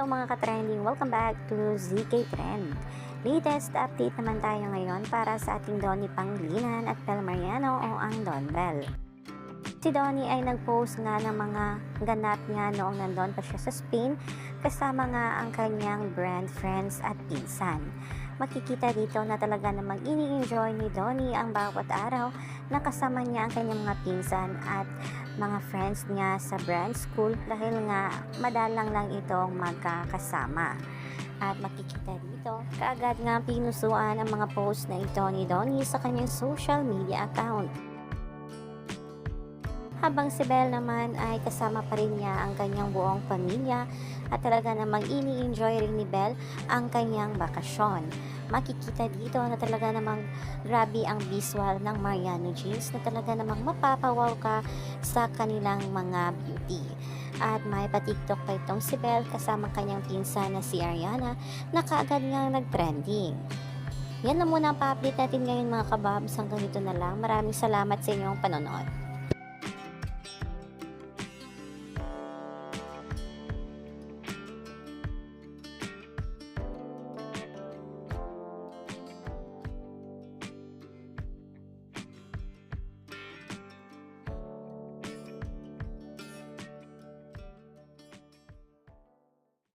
Hello mga ka-trending! Welcome back to ZK Trend. Latest update naman tayo ngayon para sa ating Donnie Pangilinan at Bel Mariano o ang Don Bel. Si Donnie ay nag-post nga ng mga ganap niya noong nandun pa siya sa Spain kasama nga ang kanyang brand friends at pinsan. Makikita dito na talaga namang ini-enjoy ni Donnie ang bawat araw na kasama niya ang kanyang mga pinsan at mga friends niya sa brand school dahil nga madalang lang itong magkakasama. At makikita dito, kaagad nga pinusuan ang mga post na ito ni Donnie sa kanyang social media account. Habang si Bel naman ay kasama pa rin niya ang kanyang buong pamilya at talaga namang ini-enjoy rin ni Bel ang kanyang bakasyon. Makikita dito na talaga namang grabe ang visual ng Mariano Jeans na talaga namang mapapawaw ka sa kanilang mga beauty. At may pa-TikTok pa itong si Bel kasama kanyang pinsan na si Ariana na kaagad nga nag-trending. Yan na muna ang pa-update natin ngayon mga kababs. Hanggang dito na lang. Maraming salamat sa inyong panonood.